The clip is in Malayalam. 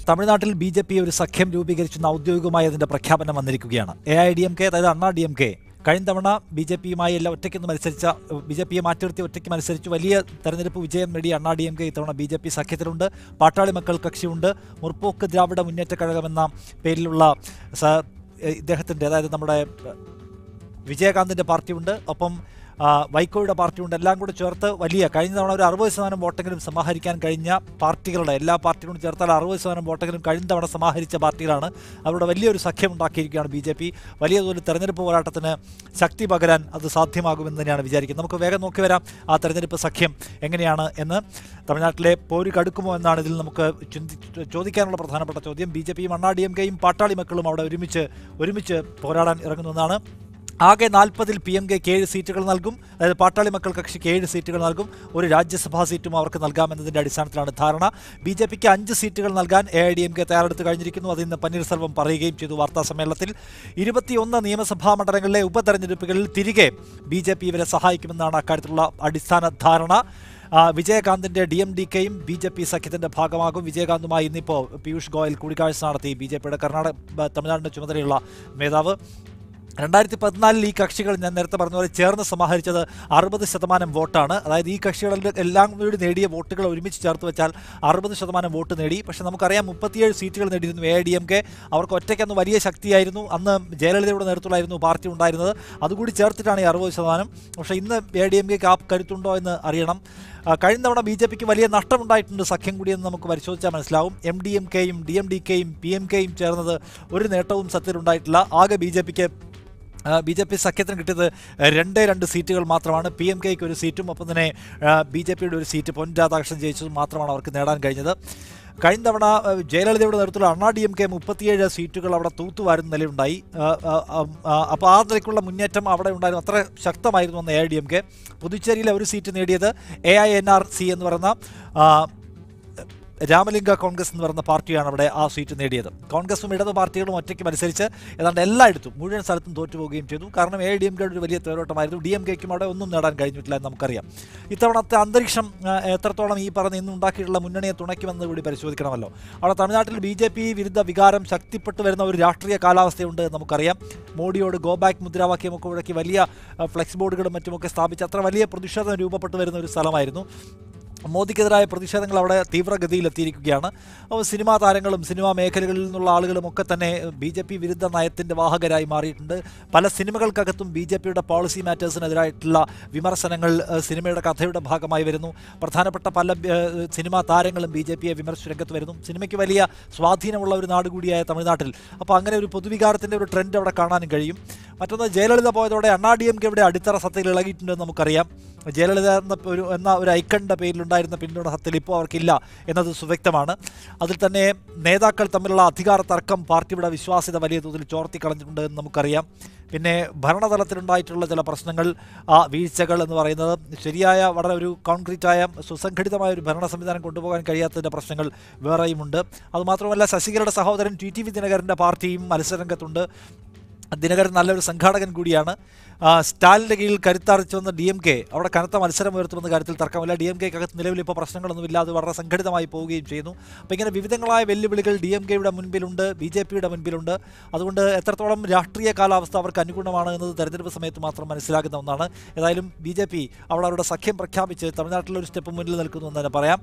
തമിഴ്നാട്ടിൽ ബി.ജെ.പി ഒരു സഖ്യം രൂപീകരിച്ചെന്ന ഔദ്യോഗികമായി അതിന്റെ പ്രഖ്യാപനം വന്നിരിക്കുകയാണ്. എ.ഐ.ഡി.എം.കെ, അതായത് അണ്ണാ ഡി.എം.കെ കഴിഞ്ഞ തവണ ബി.ജെ.പിയുമായി എല്ലാം ഒറ്റയ്ക്കൊന്ന് മത്സരിച്ച, ബി.ജെ.പിയെ മാറ്റി നിർത്തി ഒറ്റയ്ക്ക് മത്സരിച്ച് വലിയ തെരഞ്ഞെടുപ്പ് വിജയം നേടിയ അണ്ണാ ഡി.എം.കെ ഇത്തവണ ബി.ജെ.പി സഖ്യത്തിലുണ്ട്. പാട്ടാളി മക്കൾ കക്ഷിയുണ്ട്. മുർപോക്ക് ദ്രാവിഡ മുന്നേറ്റ കഴകം എന്ന പേരിലുള്ള ഇദ്ദേഹത്തിൻ്റെ, അതായത് നമ്മുടെ വിജയകാന്തിൻ്റെ പാർട്ടിയുണ്ട്. ഒപ്പം വൈക്കോയുടെ പാർട്ടിയുണ്ട്. എല്ലാം കൂടെ ചേർത്ത് വലിയ, കഴിഞ്ഞ തവണ ഒരു 60% വോട്ടെങ്കിലും സമാഹരിക്കാൻ കഴിഞ്ഞ പാർട്ടികളുടെ, എല്ലാ പാർട്ടികളും ചേർത്താൽ 60% വോട്ടെങ്കിലും കഴിഞ്ഞ തവണ സമാഹരിച്ച പാർട്ടികളാണ്. അവരുടെ വലിയൊരു സഖ്യം ഉണ്ടാക്കിയിരിക്കുകയാണ് ബി.ജെ.പി. വലിയ തോതിൽ തെരഞ്ഞെടുപ്പ് പോരാട്ടത്തിന് ശക്തി പകരാൻ അത് സാധ്യമാകുമെന്ന് തന്നെയാണ് വിചാരിക്കുന്നത്. നമുക്ക് വേഗം നോക്കി വരാം ആ തെരഞ്ഞെടുപ്പ് സഖ്യം എങ്ങനെയാണ് എന്ന്. തമിഴ്നാട്ടിലെ പോര് കടുക്കുമോ എന്നാണ് ഇതിൽ നമുക്ക് ചോദിക്കാനുള്ള പ്രധാനപ്പെട്ട ചോദ്യം. ബി.ജെ.പിയും അണ്ണാ ഡി.എം.കെയും പാട്ടാളി മക്കളും അവിടെ ഒരുമിച്ച് പോരാടാൻ ഇറങ്ങുന്നതാണ്. ആകെ 40-ൽ പി.എം.കെക്ക് 7 സീറ്റുകൾ നൽകും. അതായത് പാട്ടാളി മക്കൾ കക്ഷിക്ക് 7 സീറ്റുകൾ നൽകും. ഒരു രാജ്യസഭാ സീറ്റും അവർക്ക് നൽകാമെന്നതിൻ്റെ അടിസ്ഥാനത്തിലാണ് ധാരണ. ബി.ജെ.പിക്ക് 5 സീറ്റുകൾ നൽകാൻ എ.ഐ.ഡി.എം.കെ തയ്യാറെടുത്ത് കഴിഞ്ഞിരിക്കുന്നു. അത് ഇന്ന് പന്നീർസെൽവം പറയുകയും ചെയ്തു വാർത്താ സമ്മേളനത്തിൽ. 21 നിയമസഭാ മണ്ഡലങ്ങളിലെ ഉപതെരഞ്ഞെടുപ്പുകളിൽ തിരികെ ബി.ജെ.പി ഇവരെ സഹായിക്കുമെന്നാണ് അക്കാര്യത്തിലുള്ള അടിസ്ഥാന ധാരണ. വിജയകാന്തിൻ്റെ DMDKയും ബി.ജെ.പി സഖ്യത്തിൻ്റെ ഭാഗമാകും. വിജയകാന്തുമായി ഇന്നിപ്പോൾ പീയൂഷ് ഗോയൽ കൂടിക്കാഴ്ച നടത്തി. ബി.ജെ.പിയുടെ തമിഴ്നാടിൻ്റെ ചുമതലയുള്ള മേധാവ്. 2014 ഈ കക്ഷികൾ, ഞാൻ നേരത്തെ പറഞ്ഞ പോലെ, ചേർന്ന് സമാഹരിച്ചത് 60% വോട്ടാണ്. അതായത് ഈ കക്ഷികളുടെ എല്ലാം കൂടി നേടിയ വോട്ടുകൾ ഒരുമിച്ച് ചേർത്ത് വെച്ചാൽ 60% വോട്ട് നേടി. പക്ഷേ നമുക്കറിയാം 37 സീറ്റുകൾ നേടിയിരുന്നു എ.ഐ.ഡി.എം.കെ. അവർക്ക് ഒറ്റയ്ക്കന്ന് വലിയ ശക്തിയായിരുന്നു. അന്ന് ജയലളിതയുടെ നേതൃത്വത്തിലായിരുന്നു പാർട്ടി ഉണ്ടായിരുന്നത്. അതുകൂടി ചേർത്തിട്ടാണ് ഈ 60%. പക്ഷേ ഇന്ന് എ.ഐ.ഡി.എം.കെക്ക് ആ കരുത്തുണ്ടോ എന്ന് അറിയണം. കഴിഞ്ഞ തവണ ബി.ജെ.പിക്ക് വലിയ നഷ്ടമുണ്ടായിട്ടുണ്ട് സഖ്യം കൂടിയെന്ന് നമുക്ക് പരിശോധിച്ചാൽ മനസ്സിലാവും. MDMKയും DMDKയും PMKയും ചേർന്നത് ഒരു നേട്ടവും സത്യത്തിലുണ്ടായിട്ടില്ല. ആകെ ബി.ജെ.പി സഖ്യത്തിന് കിട്ടിയത് 2 സീറ്റുകൾ മാത്രമാണ്. PMKയ്ക്ക് ഒരു സീറ്റും ഒപ്പം തന്നെ ബി.ജെ.പിയുടെ ഒരു സീറ്റ് പൊൻ രാധാകൃഷ്ണൻ ജയിച്ചതും മാത്രമാണ് അവർക്ക് നേടാൻ കഴിഞ്ഞത്. കഴിഞ്ഞ തവണ ജയലളിതയുടെ നേതൃത്വത്തിൽ അണ്ണാ DMK 37 സീറ്റുകൾ അവിടെ തൂത്തുവാരുന്ന നിലയുണ്ടായി. അപ്പോൾ ആ നിലയ്ക്കുള്ള മുന്നേറ്റം അവിടെ ഉണ്ടായിരുന്നു. അത്ര ശക്തമായിരുന്നു അന്ന് എ.ഐ.ഡി.എം.കെ. പുതുച്ചേരിയിലെ ഒരു സീറ്റ് നേടിയത് AINRC എന്ന് പറയുന്ന രാമലിംഗ കോൺഗ്രസ് എന്ന് പറയുന്ന പാർട്ടിയാണ് അവിടെ ആ സീറ്റ് നേടിയത്. കോൺഗ്രസും ഇടതു പാർട്ടികളും ഒറ്റയ്ക്ക് മത്സരിച്ച് ഏതാണ്ട് എല്ലായിടത്തും, മുഴുവൻ സ്ഥലത്തും തോറ്റുപോവുകയും ചെയ്തു. കാരണം എ.ഐ.ഡി.എം.കെയുടെ ഒരു വലിയ തേരോട്ടമായിരുന്നു. DMKയ്ക്കും അവിടെ ഒന്നും നേടാൻ കഴിഞ്ഞിട്ടില്ല എന്ന് നമുക്കറിയാം. ഇത്തവണത്തെ അന്തരീക്ഷം എത്രത്തോളം ഈ പറഞ്ഞ ഇന്ന് ഉണ്ടാക്കിയിട്ടുള്ള മുന്നണിയെ തുണയ്ക്കുമെന്ന് കൂടി പരിശോധിക്കണമല്ലോ. അവിടെ തമിഴ്നാട്ടിൽ ബി.ജെ.പി വിരുദ്ധ വികാരം ശക്തിപ്പെട്ടു വരുന്ന ഒരു രാഷ്ട്രീയ കാലാവസ്ഥയുണ്ട് നമുക്കറിയാം. മോഡിയോട് ഗോ ബാക്ക് മുദ്രാവാക്യമൊക്കെ മുഴക്കി വലിയ ഫ്ലെക്സ് ബോർഡുകളും മറ്റുമൊക്കെ സ്ഥാപിച്ച് അത്ര വലിയ പ്രതിഷേധം രൂപപ്പെട്ടു വരുന്ന ഒരു സ്ഥലമായിരുന്നു. മോദിക്കെതിരായ പ്രതിഷേധങ്ങൾ അവിടെ തീവ്രഗതിയിലെത്തിയിരിക്കുകയാണ്. അപ്പോൾ സിനിമാ താരങ്ങളും സിനിമാ മേഖലകളിൽ നിന്നുള്ള ആളുകളും ഒക്കെ തന്നെ ബി.ജെ.പി വിരുദ്ധ നയത്തിൻ്റെ വാഹകരായി മാറിയിട്ടുണ്ട്. പല സിനിമകൾക്കകത്തും ബി.ജെ.പിയുടെ പോളിസി മാറ്റേഴ്സിനെതിരായിട്ടുള്ള വിമർശനങ്ങൾ സിനിമയുടെ കഥയുടെ ഭാഗമായി വരുന്നു. പ്രധാനപ്പെട്ട പല സിനിമാ താരങ്ങളും ബി.ജെ.പിയെ വിമർശിച്ച് രംഗത്ത് വരുന്നു. സിനിമയ്ക്ക് വലിയ സ്വാധീനമുള്ള ഒരു നാട് കൂടിയായ തമിഴ്നാട്ടിൽ അപ്പോൾ അങ്ങനെ ഒരു പൊതുവികാരത്തിൻ്റെ ഒരു ട്രെൻഡ് അവിടെ കാണാനും കഴിയും. മറ്റൊന്ന്, ജയലളിത പോയതോടെ അണ്ണാ DMKയുടെ അടിത്തറ സത്യത്തിൽ ഇളകിയിട്ടുണ്ടെന്ന് നമുക്കറിയാം. ജയലളിത എന്ന ഒരു ഐക്കണിൻ്റെ പേരിലുണ്ടായിരുന്ന പിന്തുണ സത്യത്തിൽ ഇപ്പോൾ അവർക്കില്ല എന്നത് സുവ്യക്തമാണ്. അതിൽ തന്നെ നേതാക്കൾ തമ്മിലുള്ള അധികാര തർക്കം പാർട്ടിയുടെ വിശ്വാസ്യത വലിയ തോതിൽ ചോർത്തിക്കളഞ്ഞിട്ടുണ്ട് എന്ന് നമുക്കറിയാം. പിന്നെ ഭരണതലത്തിലുണ്ടായിട്ടുള്ള ചില പ്രശ്നങ്ങൾ, ആ വീഴ്ചകൾ എന്ന് പറയുന്നത് ശരിയായ, വളരെ ഒരു കോൺക്രീറ്റായ സുസംഘടിതമായ ഒരു ഭരണ സംവിധാനം കൊണ്ടുപോകാൻ കഴിയാത്തതിൻ്റെ പ്രശ്നങ്ങൾ വേറെയുമുണ്ട്. അതുമാത്രമല്ല, ശശികലയുടെ സഹോദരൻ TTV ദിനകരൻ്റെ പാർട്ടിയും മത്സരരംഗത്തുണ്ട്. ദിനകരൻ നല്ലൊരു സംഘാടകൻ കൂടിയാണ്. സ്റ്റാലിൻ്റെ കീഴിൽ കരുത്താർജിച്ചു വന്ന DMK അവിടെ കനത്ത മത്സരം ഉയർത്തുമെന്ന കാര്യത്തിൽ തർക്കമില്ല. DMKക്കകത്ത് നിലവിൽ ഇപ്പോൾ പ്രശ്നങ്ങളൊന്നുമില്ലാതെ വളരെ സംഘടിതമായി പോവുകയും ചെയ്യുന്നു. അപ്പോൾ ഇങ്ങനെ വിവിധങ്ങളായ വെല്ലുവിളികൾ DMKയുടെ മുൻപിലുണ്ട്, ബി.ജെ.പിയുടെ മുൻപിലുണ്ട്. അതുകൊണ്ട് എത്രത്തോളം രാഷ്ട്രീയ കാലാവസ്ഥ അവർക്ക് അനുകൂലമാണ് എന്നത് തെരഞ്ഞെടുപ്പ് സമയത്ത് മാത്രം മനസ്സിലാക്കുന്ന ഒന്നാണ്. ഏതായാലും ബി.ജെ.പി അവരുടെ സഖ്യം പ്രഖ്യാപിച്ച് തമിഴ്നാട്ടിലൊരു സ്റ്റെപ്പ് മുന്നിൽ നിൽക്കുന്നു എന്ന് തന്നെ പറയാം.